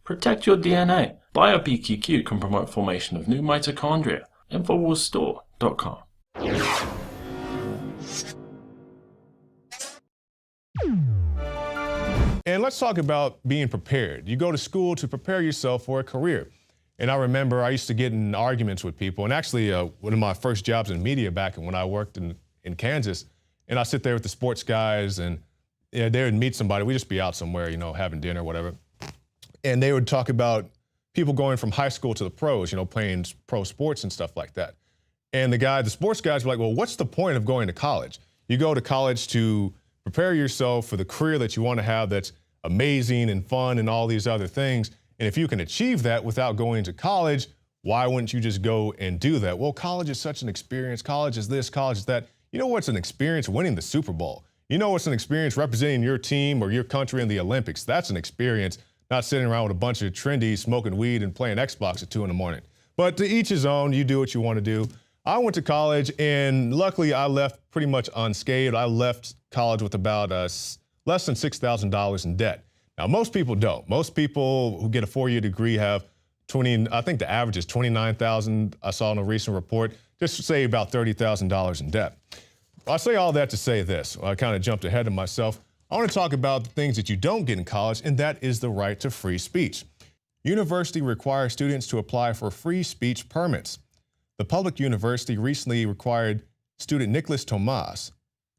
Protect your DNA. BioPQQ can promote formation of new mitochondria. Infowarsstore.com. And let's talk about being prepared. You go to school to prepare yourself for a career. And I remember I used to get in arguments with people. And actually, one of my first jobs in media back when I worked in Kansas, and I sit there with the sports guys, and they would meet somebody. We'd just be out somewhere, having dinner or whatever. And they would talk about people going from high school to the pros, playing pro sports and stuff like that. And the sports guys were like, well, what's the point of going to college? You go to college to prepare yourself for the career that you want to have that's amazing and fun and all these other things. And if you can achieve that without going to college, why wouldn't you just go and do that? Well, college is such an experience. College is this, college is that. You know what's an experience? Winning the Super Bowl. You know what's an experience? Representing your team or your country in the Olympics. That's an experience, not sitting around with a bunch of trendies smoking weed and playing Xbox at 2 a.m. But to each his own, you do what you want to do. I went to college, and luckily I left pretty much unscathed. I left college with about less than $6,000 in debt. Now, most people don't. Most people who get a 4-year degree have I think the average is $29,000. I saw in a recent report, just to say about $30,000 in debt. I say all that to say this. I kind of jumped ahead of myself. I want to talk about the things that you don't get in college, and that is the right to free speech. University requires students to apply for free speech permits. The public university recently required student Nicholas Tomas,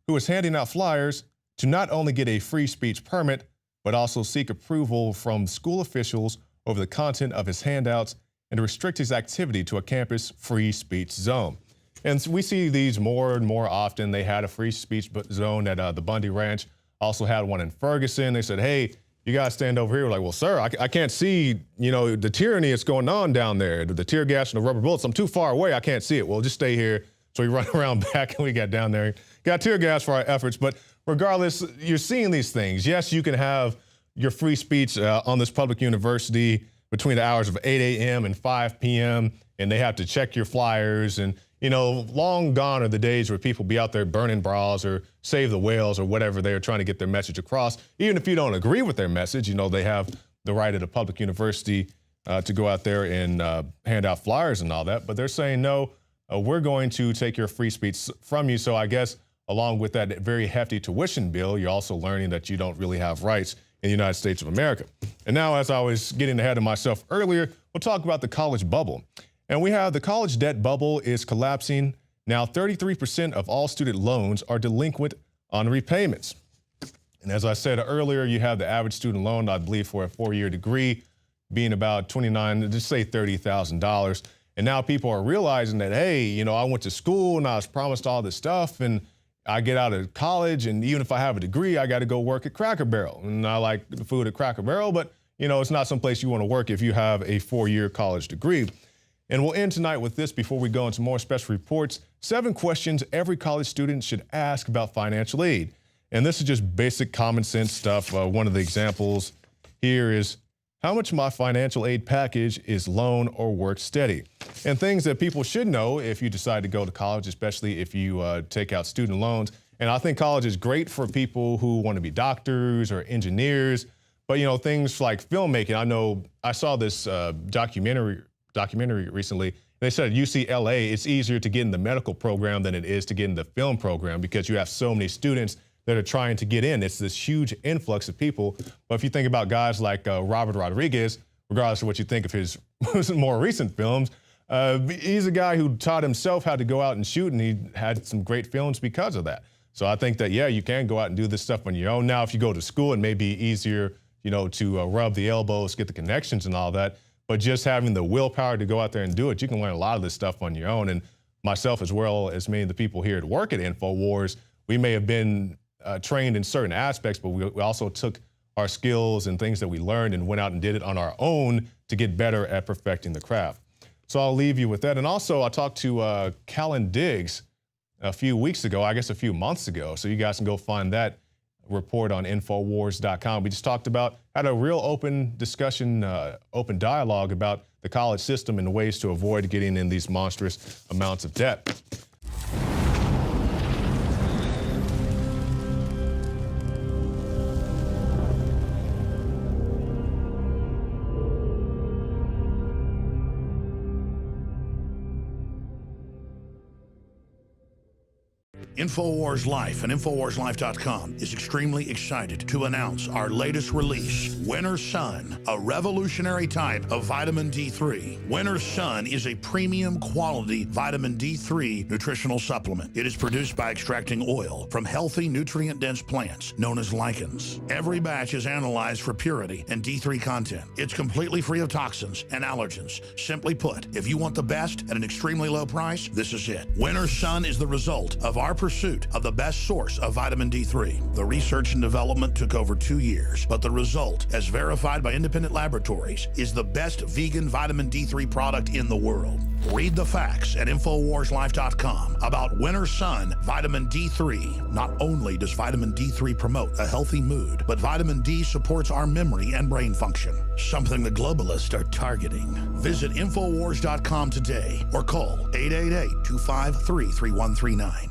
who was handing out flyers, to not only get a free speech permit, but also seek approval from school officials over the content of his handouts and to restrict his activity to a campus free speech zone. And we see these more and more often. They had a free speech zone at the Bundy Ranch, also had one in Ferguson. They said, hey, you guys stand over here. We're like, well, sir, I can't see, the tyranny that's going on down there, the tear gas and the rubber bullets. I'm too far away. I can't see it. Well, just stay here. So we run around back and we got down there, got tear gas for our efforts. But regardless, you're seeing these things. Yes, you can have your free speech on this public university between the hours of 8 a.m. and 5 p.m. and they have to check your flyers. And, long gone are the days where people be out there burning bras or save the whales or whatever they're trying to get their message across. Even if you don't agree with their message, they have the right at a public university to go out there and hand out flyers and all that. But they're saying, no, we're going to take your free speech from you. So I guess along with that very hefty tuition bill, you're also learning that you don't really have rights in the United States of America. And now, as I was getting ahead of myself earlier, we'll talk about the college bubble. And we have the college debt bubble is collapsing. Now, 33% of all student loans are delinquent on repayments. And as I said earlier, you have the average student loan, I believe, for a 4-year degree being about just say $30,000. And now people are realizing that, hey, I went to school and I was promised all this stuff, and I get out of college, and even if I have a degree, I got to go work at Cracker Barrel. And I like the food at Cracker Barrel, but, it's not someplace you want to work if you have a 4-year college degree. And we'll end tonight with this before we go into more special reports. 7 questions every college student should ask about financial aid. And this is just basic common sense stuff. One of the examples here is, how much of my financial aid package is loan or work steady? And things that people should know if you decide to go to college, especially if you take out student loans. And I think college is great for people who want to be doctors or engineers. But, things like filmmaking. I know I saw this documentary recently. They said at UCLA, it's easier to get in the medical program than it is to get in the film program because you have so many students that are trying to get in. It's this huge influx of people. But if you think about guys like Robert Rodriguez, regardless of what you think of his more recent films, he's a guy who taught himself how to go out and shoot, and he had some great films because of that. So I think that, yeah, you can go out and do this stuff on your own. Now, if you go to school, it may be easier, to rub the elbows, get the connections and all that. But just having the willpower to go out there and do it, you can learn a lot of this stuff on your own. And myself, as well as many of the people here at work at Infowars, we may have been trained in certain aspects, but we also took our skills and things that we learned and went out and did it on our own to get better at perfecting the craft. So I'll leave you with that. And also, I talked to Callan Diggs a few weeks ago, I guess a few months ago. So you guys can go find that report on Infowars.com. We just had a real open discussion, open dialogue about the college system and the ways to avoid getting in these monstrous amounts of debt. Infowars Life and InfowarsLife.com is extremely excited to announce our latest release, Winter Sun, a revolutionary type of vitamin D3. Winter Sun is a premium quality vitamin D3 nutritional supplement. It is produced by extracting oil from healthy, nutrient-dense plants known as lichens. Every batch is analyzed for purity and D3 content. It's completely free of toxins and allergens. Simply put, if you want the best at an extremely low price, this is it. Winter Sun is the result of our pursuit of the best source of vitamin D3. The research and development took over 2 years, but the result, as verified by independent laboratories, is the best vegan vitamin D3 product in the world. Read the facts at InfowarsLife.com about Winter Sun Vitamin D3. Not only does vitamin D3 promote a healthy mood, but vitamin D supports our memory and brain function, something the globalists are targeting. Visit Infowars.com today or call 888-253-3139.